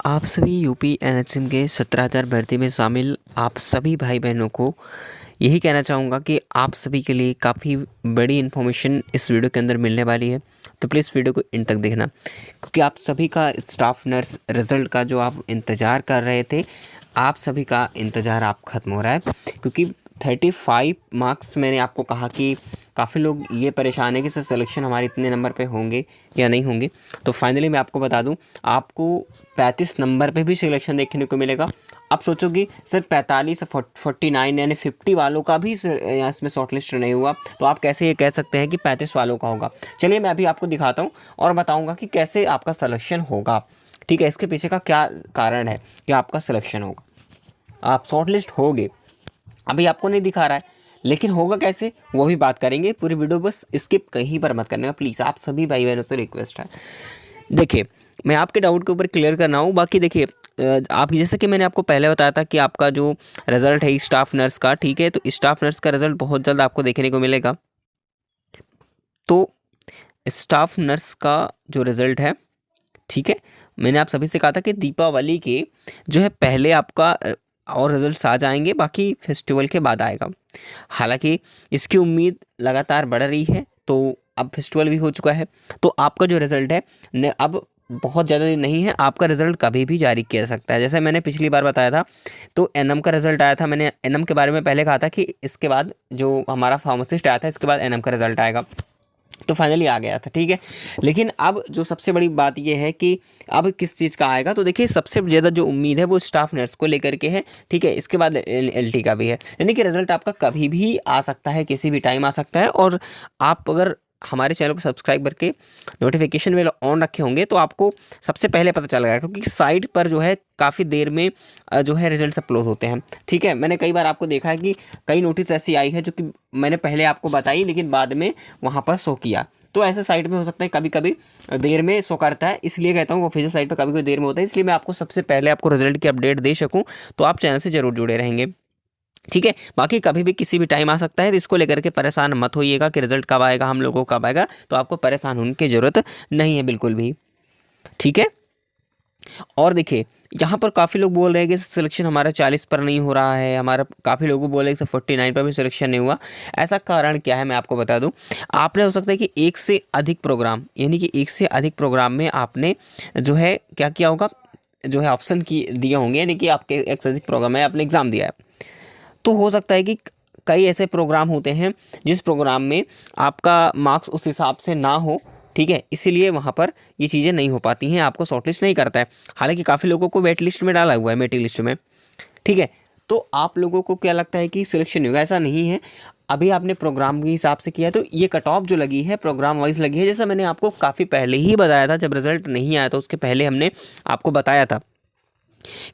आप सभी UP NHM के 17,000 भर्ती में शामिल आप सभी भाई बहनों को यही कहना चाहूँगा कि आप सभी के लिए काफ़ी बड़ी इन्फॉर्मेशन इस वीडियो के अंदर मिलने वाली है। तो प्लीज़ वीडियो को इन तक देखना, क्योंकि आप सभी का स्टाफ नर्स रिज़ल्ट का जो आप इंतज़ार कर रहे थे, आप सभी का इंतज़ार आप ख़त्म हो रहा है। क्योंकि 35 मार्क्स मैंने आपको कहा कि काफ़ी लोग ये परेशान है कि सर सिलेक्शन हमारे इतने नंबर पे होंगे या नहीं होंगे। तो फाइनली मैं आपको बता दूं, आपको 35 नंबर पे भी सिलेक्शन देखने को मिलेगा। आप सोचोगे सर 45 से 49 यानी 50 वालों का भी इसमें शॉर्ट लिस्ट नहीं हुआ, तो आप कैसे ये कह सकते हैं कि 35 वालों का होगा। चलिए मैं अभी आपको दिखाता हूँ और बताऊँगा कि कैसे आपका सिलेक्शन होगा। ठीक है, इसके पीछे का क्या कारण है कि आपका सिलेक्शन होगा, आप शॉर्ट लिस्ट होगे। अभी आपको नहीं दिखा रहा है, लेकिन होगा कैसे वो भी बात करेंगे। पूरी वीडियो बस स्किप कहीं पर मत करने का प्लीज़, आप सभी भाई बहनों से रिक्वेस्ट है। देखिए, मैं आपके डाउट के ऊपर क्लियर करना हूँ। बाकी देखिए, आप जैसे कि मैंने आपको पहले बताया था कि आपका जो रिज़ल्ट है स्टाफ नर्स का, ठीक है, तो स्टाफ नर्स का रिज़ल्ट बहुत जल्द आपको देखने को मिलेगा। तो स्टाफ नर्स का जो रिज़ल्ट है, ठीक है, मैंने आप सभी से कहा था कि दीपावली के जो है पहले आपका और रिजल्ट्स आ जाएंगे, बाकी फेस्टिवल के बाद आएगा। हालांकि इसकी उम्मीद लगातार बढ़ रही है, तो अब फेस्टिवल भी हो चुका है, तो आपका जो रिज़ल्ट है अब बहुत ज़्यादा दिन नहीं है, आपका रिज़ल्ट कभी भी जारी किया जा सकता है। जैसे मैंने पिछली बार बताया था, तो एनएम का रिज़ल्ट आया था। मैंने एनएम के बारे में पहले कहा था कि इसके बाद जो हमारा फार्मासिस्ट आया था, इसके बाद एनएम का रिज़ल्ट आएगा, तो फाइनली आ गया था। ठीक है, लेकिन अब जो सबसे बड़ी बात यह है कि अब किस चीज़ का आएगा। तो देखिए, सबसे ज़्यादा जो उम्मीद है वो स्टाफ नर्स को लेकर के है। ठीक है, इसके बाद एलटी का भी है, यानी कि रिजल्ट आपका कभी भी आ सकता है, किसी भी टाइम आ सकता है। और आप अगर हमारे चैनल को सब्सक्राइब करके नोटिफिकेशन बेल ऑन रखे होंगे तो आपको सबसे पहले पता चल जाएगा, क्योंकि साइट पर जो है काफ़ी देर में जो है रिजल्ट्स अपलोड होते हैं। ठीक है, मैंने कई बार आपको देखा है कि कई नोटिस ऐसी आई है जो कि मैंने पहले आपको बताई, लेकिन बाद में वहाँ पर शो किया। तो ऐसे साइट में हो सकता है कभी कभी देर में शो करता है, इसलिए कहता हूँ ऑफिशियल साइट पर कभी कभी देर में होता है। इसलिए मैं आपको सबसे पहले आपको रिजल्ट की अपडेट दे सकूँ, तो आप चैनल से ज़रूर जुड़े रहेंगे। ठीक है, बाकी कभी भी किसी भी टाइम आ सकता है, तो इसको लेकर के परेशान मत होइएगा कि रिजल्ट कब आएगा, हम लोगों को कब आएगा। तो आपको परेशान होने की ज़रूरत नहीं है बिल्कुल भी। ठीक है, और देखिए, यहाँ पर काफ़ी लोग बोल रहे हैं कि सिलेक्शन हमारा 40 पर नहीं हो रहा है, हमारा काफ़ी लोगों बोल रहे हैं कि 49 पर भी सिलेक्शन नहीं हुआ। ऐसा कारण क्या है मैं आपको बता दूं। आपने हो सकता है कि एक से अधिक प्रोग्राम, यानी कि एक से अधिक प्रोग्राम में आपने जो है क्या किया होगा, जो है ऑप्शन की दिए होंगे, यानी कि आपके एक से अधिक प्रोग्राम में आपने एग्ज़ाम दिया है। तो हो सकता है कि कई ऐसे प्रोग्राम होते हैं जिस प्रोग्राम में आपका मार्क्स उस हिसाब से ना हो। ठीक है, इसीलिए वहाँ पर ये चीज़ें नहीं हो पाती हैं, आपको शॉर्ट लिस्ट नहीं करता है। हालांकि काफ़ी लोगों को वेट लिस्ट में डाला हुआ है, वेटिंग लिस्ट में। ठीक है, तो आप लोगों को क्या लगता है कि सिलेक्शन नहीं होगा, ऐसा नहीं है। अभी आपने प्रोग्राम के हिसाब से किया है, तो ये कट ऑफ जो लगी है प्रोग्राम वाइज लगी है। जैसा मैंने आपको काफ़ी पहले ही बताया था, जब रिजल्ट नहीं आया था उसके पहले हमने आपको बताया था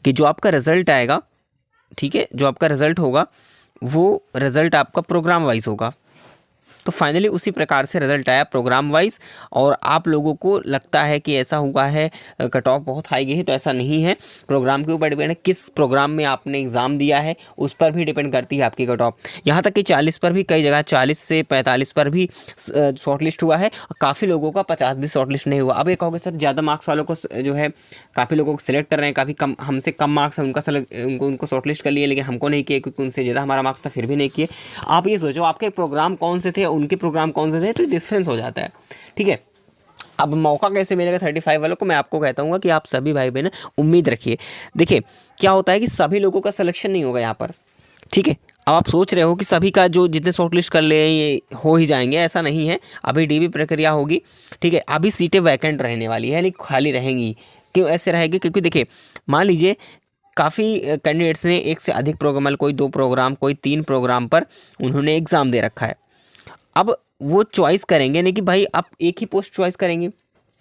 कि जो आपका रिजल्ट आएगा, ठीक है, जो आपका रिजल्ट होगा वो रिज़ल्ट आपका प्रोग्राम वाइज होगा। तो फाइनली उसी प्रकार से रिज़ल्ट आया प्रोग्राम वाइज। और आप लोगों को लगता है कि ऐसा हुआ है कट ऑफ बहुत हाई गई है, तो ऐसा नहीं है। प्रोग्राम के ऊपर डिपेंड है, किस प्रोग्राम में आपने एग्ज़ाम दिया है उस पर भी डिपेंड करती है आपकी कट ऑफ। यहाँ तक कि 40 पर भी, कई जगह 40 से 45 पर भी शॉर्ट लिस्ट हुआ है। काफ़ी लोगों का 50 भी शॉर्ट लिस्ट नहीं हुआ। अब ये कहोगे सर ज़्यादा मार्क्स वालों को जो है काफ़ी लोगों को सिलेक्ट कर रहे हैं, काफ़ी कम, हमसे कम मार्क्स है उनको शॉर्ट लिस्ट कर लिए, लेकिन हमको नहीं किए क्योंकि उनसे ज़्यादा हमारा मार्क्स था, फिर भी नहीं किए। आप ये सोचो आपके प्रोग्राम कौन से थे, उनके प्रोग्राम कौन से थे, तो डिफरेंस हो जाता है। ठीक है, अब मौका कैसे मिलेगा 35 वालों को, मैं आपको कहता हूँ कि आप सभी भाई बहन उम्मीद रखिए। देखिए, क्या होता है कि सभी लोगों का सिलेक्शन नहीं होगा यहाँ पर। ठीक है, अब आप सोच रहे हो कि सभी का जो जितने शॉर्ट लिस्ट कर ले ये हो ही जाएंगे, ऐसा नहीं है। अभी डीबी प्रक्रिया होगी। ठीक है, अभी सीटें वैकेंट रहने वाली है, यानी खाली रहेंगी। क्यों ऐसे रहेगी, क्योंकि देखिए मान लीजिए काफ़ी कैंडिडेट्स ने एक से अधिक प्रोग्राम, कोई 2 प्रोग्राम, कोई 3 प्रोग्राम पर उन्होंने एग्ज़ाम दे रखा है। अब वो चॉइस करेंगे नहीं कि भाई आप एक ही पोस्ट चॉइस करेंगे,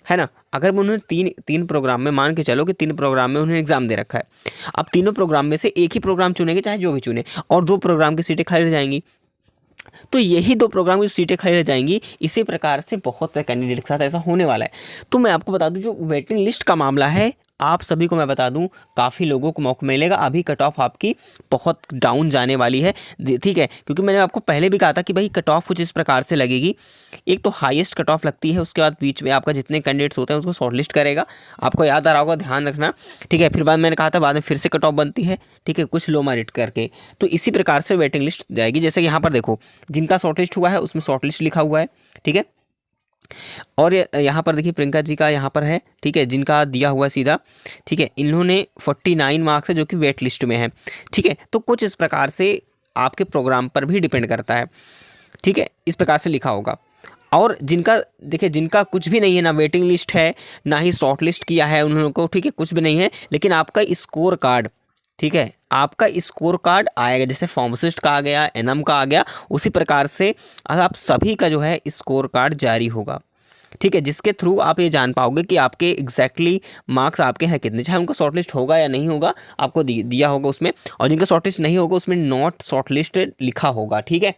है ना। अगर उन्होंने तीन प्रोग्राम में, मान के चलो कि 3 प्रोग्राम में उन्होंने एग्जाम दे रखा है, अब तीनों प्रोग्राम में से एक ही प्रोग्राम चुनेंगे, चाहे जो भी चुने, और 2 प्रोग्राम की सीटें खाली रह जाएंगी। तो यही 2 प्रोग्राम की सीटें खाली रह जाएंगी। इसी प्रकार से बहुत कैंडिडेट के साथ ऐसा होने वाला है। तो मैं आपको बता दूं, जो वेटिंग लिस्ट का मामला है, आप सभी को मैं बता दूं काफ़ी लोगों को मौका मिलेगा। अभी कट ऑफ आपकी बहुत डाउन जाने वाली है, ठीक है, क्योंकि मैंने आपको पहले भी कहा था कि भाई कट ऑफ कुछ इस प्रकार से लगेगी। एक तो हाईएस्ट कट ऑफ लगती है, उसके बाद बीच में आपका जितने कैंडिडेट्स होते हैं उसको शॉर्टलिस्ट करेगा, आपको याद आ रहा होगा, ध्यान रखना, ठीक है। फिर बाद मैंने कहा था बाद में फिर से कट ऑफ बनती है, ठीक है, कुछ लो मेरिट करके। तो इसी प्रकार से वेटिंग लिस्ट जाएगी। जैसे कि यहाँ पर देखो जिनका शॉर्टलिस्ट हुआ है उसमें शॉर्टलिस्ट लिखा हुआ है, ठीक है। और यहाँ पर देखिए प्रियंका जी का यहाँ पर है, ठीक है, जिनका दिया हुआ सीधा, ठीक है, इन्होंने 49 मार्क्स है जो कि वेट लिस्ट में है, ठीक है। तो कुछ इस प्रकार से आपके प्रोग्राम पर भी डिपेंड करता है, ठीक है, इस प्रकार से लिखा होगा। और जिनका देखिए जिनका कुछ भी नहीं है, ना वेटिंग लिस्ट है ना ही शॉर्ट लिस्ट किया है उन लोगों को, ठीक है, कुछ भी नहीं है, लेकिन आपका स्कोर कार्ड, ठीक है, आपका स्कोर कार्ड आएगा, जैसे फार्मासिस्ट का आ गया, एनएम का आ गया, उसी प्रकार से आप सभी का जो है स्कोर कार्ड जारी होगा, ठीक है, जिसके थ्रू आप ये जान पाओगे कि आपके एग्जैक्टली मार्क्स आपके हैं कितने, चाहे उनका शॉर्टलिस्ट होगा या नहीं होगा, आपको दिया होगा उसमें। और जिनका शॉर्टलिस्ट नहीं होगा उसमें नॉट शॉर्टलिस्टेड लिखा होगा, ठीक है,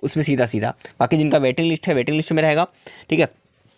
उसमें सीधा सीधा। बाकी जिनका वेटिंग लिस्ट है वेटिंग लिस्ट में रहेगा, ठीक है।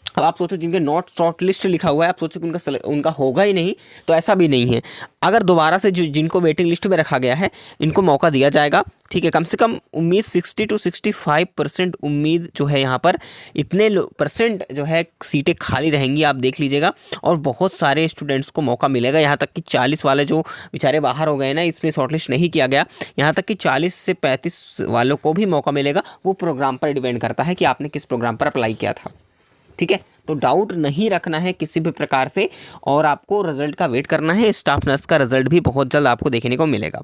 अब आप सोचो जिनके नॉट शॉर्ट लिस्ट लिखा हुआ है, आप सोचो कि उनका होगा ही नहीं, तो ऐसा भी नहीं है। अगर दोबारा से जिनको वेटिंग लिस्ट में रखा गया है इनको मौका दिया जाएगा, ठीक है। कम से कम उम्मीद 60 to 65% उम्मीद जो है यहाँ पर, इतने परसेंट जो है सीटें खाली रहेंगी, आप देख लीजिएगा। और बहुत सारे स्टूडेंट्स को मौका मिलेगा, यहाँ तक कि 40 वाले जो बेचारे बाहर हो गए ना, इसमें शॉर्टलिस्ट नहीं किया गया, यहाँ तक कि 40 से 35 वालों को भी मौका मिलेगा। वो प्रोग्राम पर डिपेंड करता है कि आपने किस प्रोग्राम पर अप्लाई किया था, ठीक है। तो डाउट नहीं रखना है किसी भी प्रकार से, और आपको रिजल्ट का वेट करना है। स्टाफ नर्स का रिजल्ट भी बहुत जल्द आपको देखने को मिलेगा।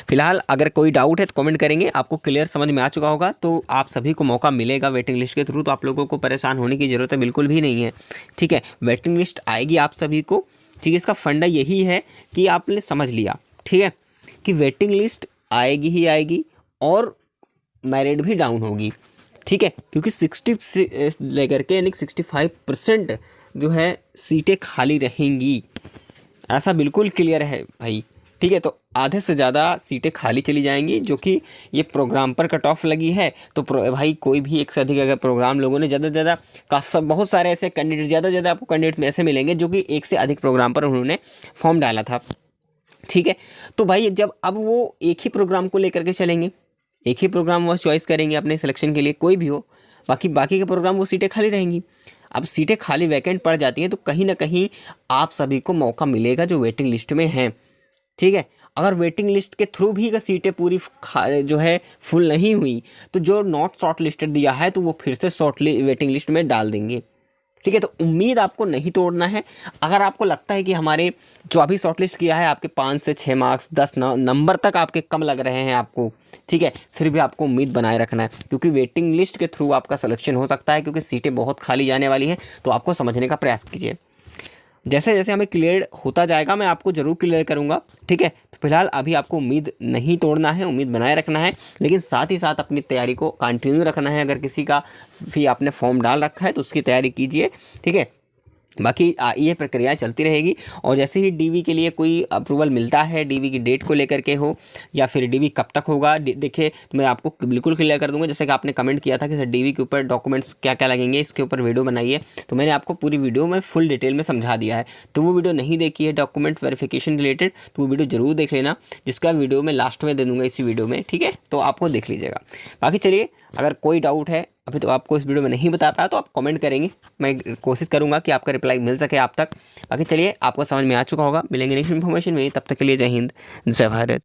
फिलहाल अगर कोई डाउट है तो कमेंट करेंगे, आपको क्लियर समझ में आ चुका होगा। तो आप सभी को मौका मिलेगा वेटिंग लिस्ट के थ्रू, तो आप लोगों को परेशान होने की ज़रूरत है बिल्कुल भी नहीं है, ठीक है। वेटिंग लिस्ट आएगी आप सभी को, ठीक है। इसका फंडा यही है कि आपने समझ लिया, ठीक है, कि वेटिंग लिस्ट आएगी ही आएगी और मेरिट भी डाउन होगी, ठीक है, क्योंकि 60 से लेकर के यानी 65% जो है सीटें खाली रहेंगी, ऐसा बिल्कुल क्लियर है भाई, ठीक है। तो आधे से ज़्यादा सीटें खाली चली जाएंगी, जो कि ये प्रोग्राम पर कट ऑफ लगी है। तो भाई कोई भी एक से अधिक अगर प्रोग्राम लोगों ने ज़्यादा से ज़्यादा बहुत सारे ऐसे कैंडिडेट, ज़्यादा से ज़्यादा आपको कैंडिडेट में ऐसे मिलेंगे जो कि एक से अधिक प्रोग्राम पर उन्होंने फॉर्म डाला था, ठीक है। तो भाई जब अब वो एक ही प्रोग्राम को लेकर के चलेंगे, एक ही प्रोग्राम वो चॉइस करेंगे अपने सिलेक्शन के लिए, कोई भी हो, बाकी के प्रोग्राम वो सीटें खाली रहेंगी। अब सीटें खाली वैकेंट पड़ जाती हैं तो कहीं ना कहीं आप सभी को मौका मिलेगा जो वेटिंग लिस्ट में हैं, ठीक है। अगर वेटिंग लिस्ट के थ्रू भी अगर सीटें पूरी जो है फुल नहीं हुई, तो जो नॉट शॉर्ट लिस्टेड दिया है तो वो फिर से वेटिंग लिस्ट में डाल देंगे, ठीक है। तो उम्मीद आपको नहीं तोड़ना है। अगर आपको लगता है कि हमारे जो अभी शॉर्टलिस्ट किया है आपके 5 से 6 मार्क्स 10 नंबर तक आपके कम लग रहे हैं आपको, ठीक है, फिर भी आपको उम्मीद बनाए रखना है, क्योंकि वेटिंग लिस्ट के थ्रू आपका सिलेक्शन हो सकता है, क्योंकि सीटें बहुत खाली जाने वाली हैं। तो आपको समझने का प्रयास कीजिए, जैसे जैसे हमें क्लियर होता जाएगा मैं आपको ज़रूर क्लियर करूँगा, ठीक है। तो फिलहाल अभी आपको उम्मीद नहीं तोड़ना है, उम्मीद बनाए रखना है, लेकिन साथ ही साथ अपनी तैयारी को कंटिन्यू रखना है। अगर किसी का भी आपने फॉर्म डाल रखा है तो उसकी तैयारी कीजिए, ठीक है। बाकी ये प्रक्रिया चलती रहेगी। और जैसे ही डीवी के लिए कोई अप्रूवल मिलता है, डीवी की डेट को लेकर के हो या फिर डीवी कब तक होगा, देखिए तो मैं आपको बिल्कुल क्लियर कर दूंगा। जैसे कि आपने कमेंट किया था कि सर डीवी के ऊपर डॉक्यूमेंट्स क्या क्या लगेंगे, इसके ऊपर वीडियो बनाइए, तो मैंने आपको पूरी वीडियो में फुल डिटेल में समझा दिया है। तो वो वीडियो नहीं देखी है डॉक्यूमेंट वेरिफिकेशन रिलेटेड, तो वो वीडियो ज़रूर देख लेना, जिसका वीडियो मैं लास्ट में दे दूँगा इसी वीडियो में, ठीक है। तो आपको देख लीजिएगा। बाकी चलिए, अगर कोई डाउट है अभी तो आपको इस वीडियो में नहीं बता पाया तो आप कमेंट करेंगे, मैं कोशिश करूंगा कि आपका रिप्लाई मिल सके आप तक। बाकी चलिए, आपको समझ में आ चुका होगा। मिलेंगे नेक्स्ट इन्फॉर्मेशन में, तब तक के लिए जय हिंद, जय भारत।